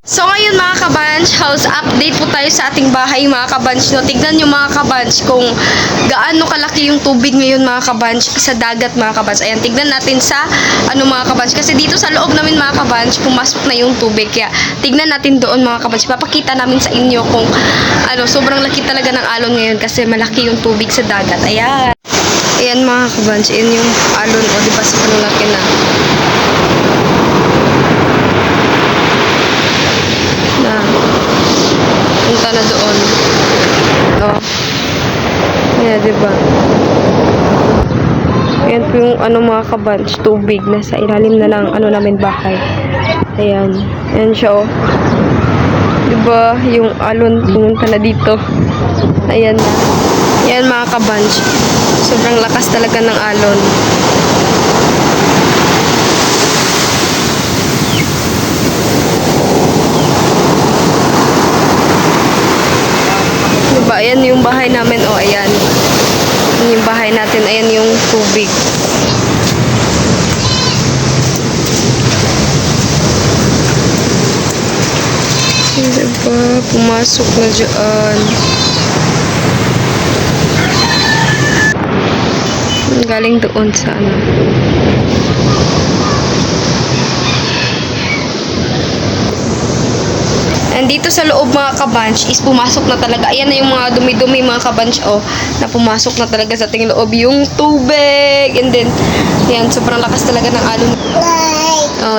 So ngayon mga kabanch, house update po tayo sa ating bahay mga kabanch. No? Tignan nyo mga kabanch kung gaano kalaki yung tubig ngayon mga kabanch sa dagat mga kabanch. Ayan, tignan natin sa mga kabanch. Kasi dito sa loob namin mga kabanch, pumasok na yung tubig. Kaya tignan natin doon mga kabanch. Papakita namin sa inyo kung sobrang laki talaga ng alon ngayon kasi malaki yung tubig sa dagat. Ayan. Ayan mga kabanch, ayan yung alon. O diba sa laki na. Punta na doon. Ayan, diba? Ayan po yung mga kabanch, tubig. Nasa ilalim na ng namin bahay. Ayan. Ayan siya, oh. Diba? Yung alon pumunta na dito. Ayan na. Ayan mga kabanch. Sobrang lakas talaga ng alon. Diba? Ayan yung bahay namin. O, ayan. Ayan yung bahay natin. Ayan yung tubig. Diba? Pumasok na dyan. Galing doon sa And dito sa loob mga kabanch is pumasok na talaga. Ayan na yung mga dumi-dumi mga kabanch na pumasok na talaga sa ating loob yung tubig. And then, ayan, sobrang lakas talaga ng alon.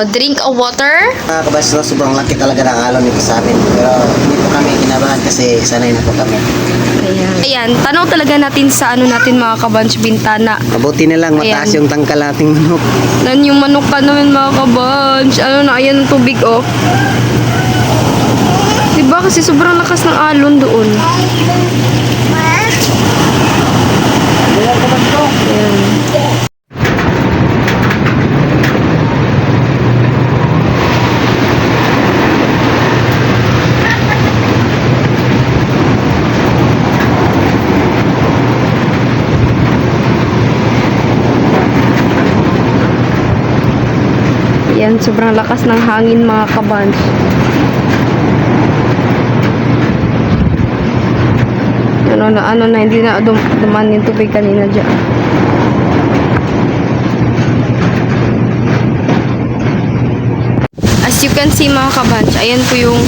Drink a water. Mga kabanch, sobrang laki talaga ng alon nito sa amin. Pero hindi po kami kinabahan kasi sanay na po kami. Ayan, tanaw talaga natin sa natin mga kabanch, bintana. Mabuti na lang mataas yung tangkal nating manok. Nan yung manok pa namin mga kabanch. Ayan ang tubig, oh. Diba kasi sobrang lakas ng alon doon. Ayan. Ayan, sobrang lakas ng hangin mga kabanch. Hindi na duman yung tubig kanina dyan. As you can see mga kabanch, ayan po yung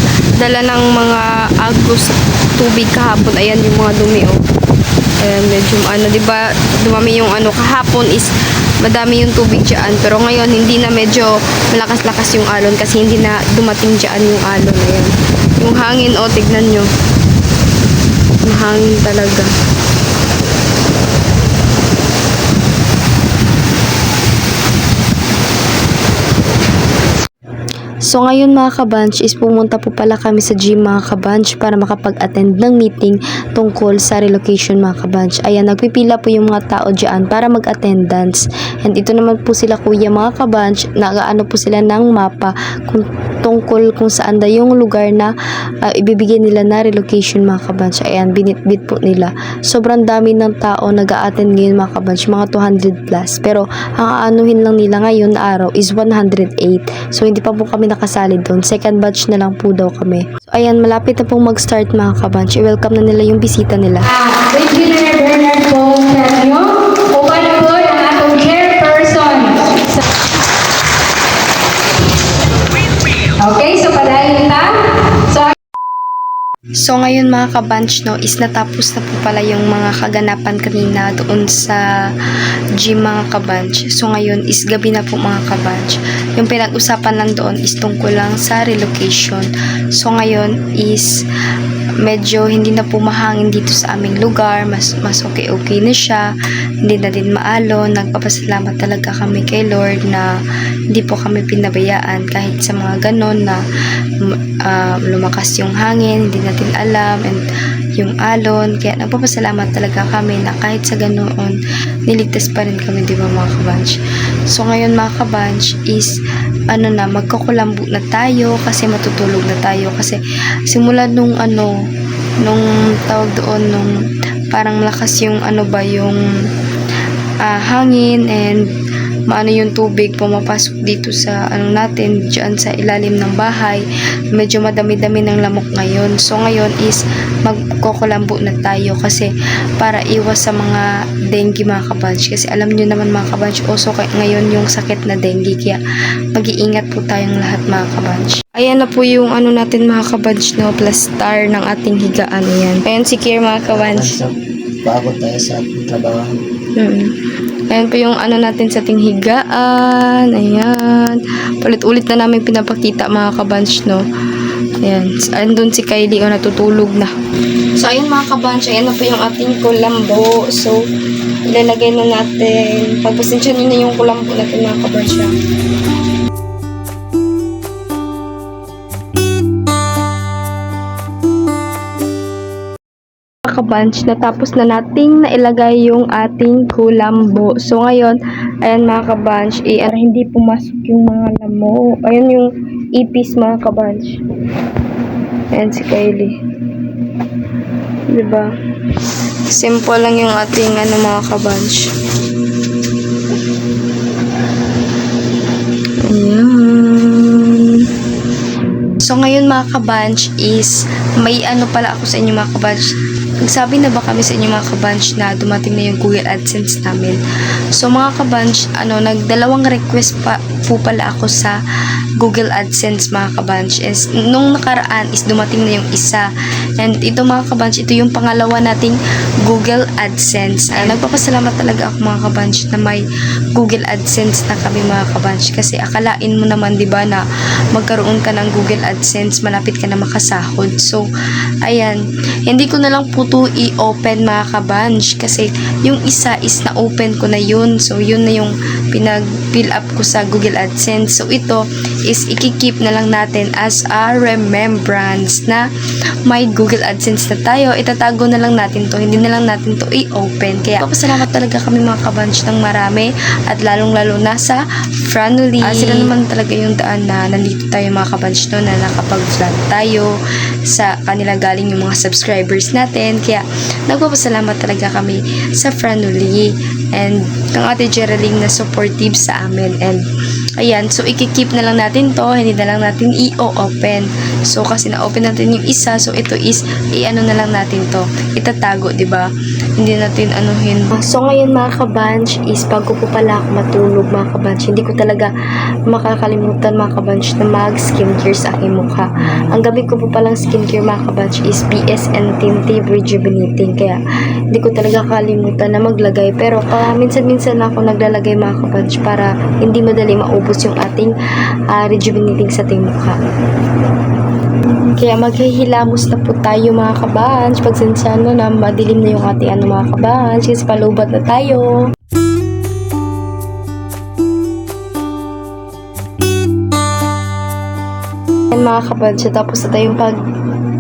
dala ng mga agos tubig kahapon. Ayan yung mga dumi, oh. Ayan, medyo diba, dumami yung kahapon is madami yung tubig dyan. Pero ngayon, hindi na medyo malakas-lakas yung alon kasi hindi na dumating dyan yung alon. Ayan. Yung hangin, oh, tignan nyo. Mahangin talaga. So ngayon mga kabanch is pumunta po pala kami sa gym mga kabanch para makapag-attend ng meeting tungkol sa relocation mga kabanch. Ayan, nagpipila po yung mga tao dyan para mag-attendance. And ito naman po sila kuya mga kabanch, nagaano po sila ng mapa tungkol kung saan daw yung lugar na ibibigay nila na relocation mga kabanch. Ayan, binitbit po nila. Sobrang dami ng tao nag-a-attend ngayon mga kabanch, mga 200 plus. Pero ang aanuhin lang nila ngayon na araw is 108. So hindi pa po kami nakasali doon. Second batch na lang po daw kami. So ayan, malapit na pong mag-start mga kabanch. I-welcome na nila yung bisita nila. Engineer Bernard Paul Canyo, upan po ang atong chairperson. Okay, so padayon ta. So ngayon mga kabanch is natapos na po pala yung mga kaganapan kanina doon sa gym mga kabanch. So ngayon is gabi na po mga kabanch. Yung pinag-usapan lang doon is tungkol lang sa relocation. So ngayon is medyo hindi na po mahangin dito sa aming lugar. Mas okay na siya. Hindi na din maalon. Nagpapasalamat talaga kami kay Lord na hindi po kami pinabayaan kahit sa mga ganon na lumakas yung hangin, hindi natin alam, and yung alon. Kaya nagpapasalamat talaga kami na kahit sa ganoon niligtas pa rin kami, di ba mga kabanch? So ngayon mga kabanch is magkukulambo na tayo kasi matutulog na tayo kasi simula nung tawag doon nung parang malakas yung yung hangin and maano yung tubig pumapasok dito sa ano natin, dyan sa ilalim ng bahay. Medyo madami-dami ng lamok ngayon. So ngayon is magkukulambo na tayo kasi para iwas sa mga dengue mga kabanch. Kasi alam nyo naman mga kabanch, also ngayon yung sakit na dengue. Kaya mag-iingat po tayong lahat mga kabanch. Ayan na po yung ano natin mga kabanch, no, plaster ng ating higaan. Ayan. Ayan si Kier mga kabanch. Pagod tayo sa ating trabaho. Ayan po yung ano natin sa ating higaan. Ayan. Palit-ulit na namin pinapakita mga kabanch, no. Ayan. Andun si Kylie o natutulog na. So, ayan mga kabanch. Ayan na po yung ating kulambo. So, ilalagay na natin. Pagpasensya nyo na yung kulambo natin mga kabanch. Kabanch, natapos na nating nailagay yung ating kulambo. So, ngayon, ayan mga kabanch, hindi pumasok yung mga lamo. Ayan yung ipis mga kabanch. Ayan si Kylie. Diba? Simple lang yung ating mga kabanch. Ayan. So, ngayon mga kabanch is may pala ako sa inyo mga kabanch. Nagsabi na ba kami sa inyo mga kabanch na dumating na yung Google AdSense namin? So mga kabanch, nagdalawang request po pala ako sa Google AdSense mga kabanch. Nung nakaraan is dumating na yung isa. And ito mga kabanch, ito yung pangalawa nating Google AdSense. Nagpapasalamat talaga ako mga kabanch na may Google AdSense na kami mga kabanch. Kasi akalain mo naman diba na magkaroon ka ng Google AdSense, malapit ka na makasahod. So, ayan. Hindi ko na lang po to i-open mga kabanch kasi yung isa is na-open ko na yun. So, yun na yung pinag-fill up ko sa Google AdSense. So, ito is ikikip na lang natin as a remembrance na may Google AdSense na tayo. Itatago na lang natin to. Hindi na lang natin to i-open. Kaya, papasalamat talaga kami mga kabanch ng marami at lalong-lalo na sa Franly. Sila naman talaga yung daan na nandito tayo mga kabanch no, na nakapag-vlog tayo sa kanila galing yung mga subscribers natin. Kaya, nagpapasalamat talaga kami sa Franly and ng Ate Geraldine na supportive sa amin. And, ayan, so ikikip na lang natin to, hindi na lang natin i-open. So, kasi na-open natin yung isa, so ito is, na lang natin to, itatago, diba? Hindi natin anuhin. So, ngayon mga kabanch is, bago po pala ako matulog mga kabanch, hindi ko talaga makakalimutan mga kabanch na mag-skincare sa aking mukha. Ang gamit ko po palang skincare mga kabanch is BSN Tintive Rejuvenating. Kaya, hindi ko talaga kalimutan na maglagay. Pero, minsan-minsan ako naglalagay mga kabanch para hindi madali maubos yung ating rejuvenating sa ating mukha. Kaya maghihilamos na po tayo mga kabanch. Pagsensya na madilim na yung ating mga kabanch kasi palubat na tayo. Yan mga kabanch, tapos na tayong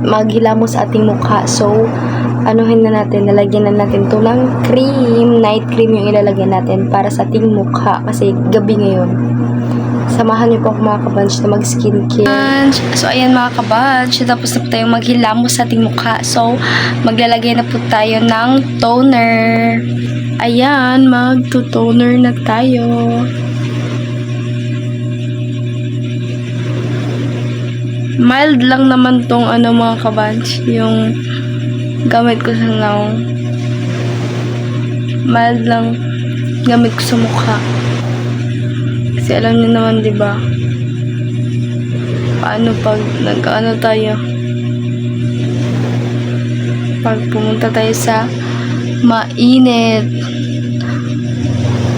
maghilamos sa ating mukha. So, anuhin na natin, nalagyan na natin to ng cream, night cream yung ilalagyan natin para sa ating mukha kasi gabi ngayon. Samahan niyo po ako mga kabanch na mag-skincare. So, ayan mga kabanch, tapos na po tayong maghilamos sa ating mukha. So, maglalagay na po tayo ng toner. Ayan, mag-toner na tayo. Mild lang naman tong mga kabanch, yung gamit ko sa now. Mild lang gamit ko sa mukha. Kasi alam niyo naman, di ba? Paano pag tayo? Pag pumunta tayo sa mainit.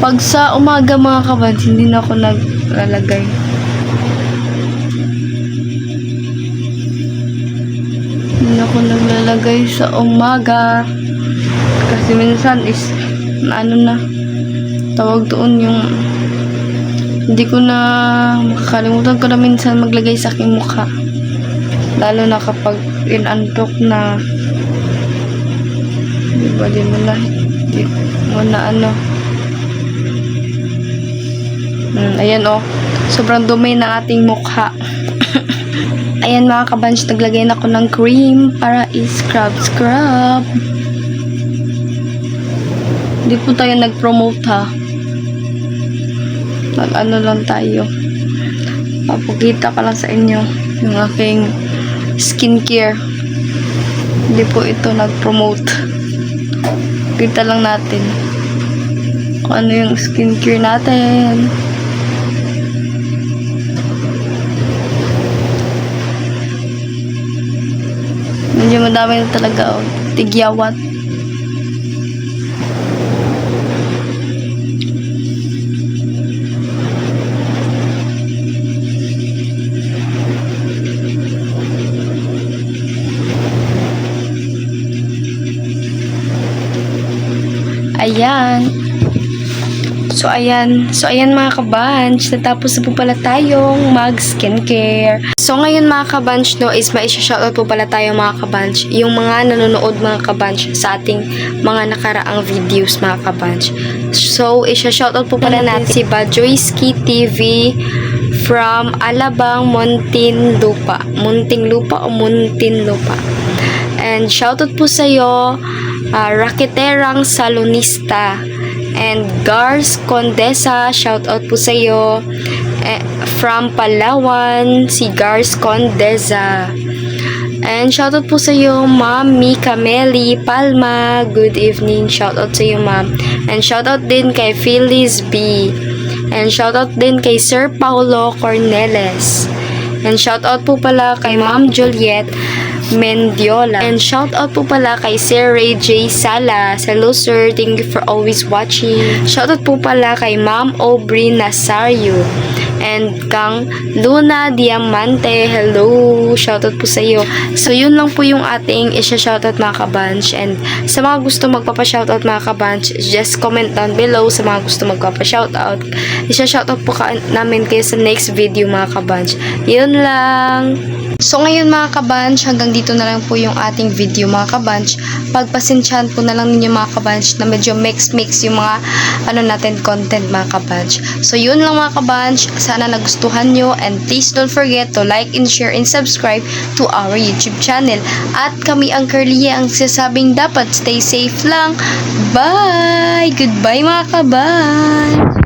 Pag sa umaga mga kabanch, hindi na ako naglalagay. Hindi na ako naglalagay sa umaga. Kasi minsan is, tawag doon yung hindi ko na makakalimutan ko na minsan maglagay sa aking mukha. Lalo na kapag inantok na. Diba, di mo na ayan sobrang dumi ng ating mukha. Ayan mga kabanch, naglagay na ako ng cream para i-scrub. Hindi po tayo nag-promote ha. Mag-ano lang tayo. Papakita ka lang sa inyo yung aking skincare. Hindi po ito nag-promote. Kita lang natin kung ano yung skincare natin. Medyo madami na talaga. Oh. Tigyawat. Ayan. So, ayan mga kabanch. Natapos na po pala tayong mag-skincare. So, ngayon mga kabanch, no, is maisha-shoutout po pala tayo mga kabanch. Yung mga nanonood mga kabanch sa ating mga nakaraang videos mga kabanch. So, isha-shoutout po pala natin si Bajoyski TV from Alabang, Muntinlupa. Muntinlupa. And shoutout po sa'yo, Raketerang Salonista. And Gars Condesa, shoutout po sa iyo. From Palawan, si Gars Condesa. And shoutout po sa iyo, Ma'am Mika Meli Palma. Good evening. Shoutout sa iyo, Ma'am. And shoutout din kay Phyllis B. And shoutout din kay Sir Paulo Corneles. And shoutout po pala kay Ma'am Juliet Mendiola. And shout out po pala kay Sir Ray J. Sala. Hello sir, thank you for always watching. Shout out po pala kay Ma'am Aubrey Nazario. And kang Luna Diamante, hello. Shout out po sa iyo. So yun lang po yung ating isya-shoutout mga kabanch. And sa mga gusto magpapa-shoutout mga kabanch, just comment down below sa mga gusto magpapa-shoutout. Isya-shoutout po namin kayo sa next video mga kabanch. Yun lang. So ngayon mga kabanch, hanggang dito na lang po yung ating video mga kabanch. Pagpasensyahan po na lang ninyo mga kabanch na medyo mix yung mga natin content mga kabanch. So yun lang mga kabanch, sana nagustuhan nyo, and please don't forget to like and share and subscribe to our YouTube channel. At kami ang Curly ang sasabing dapat stay safe lang. Bye! Goodbye mga kabanch!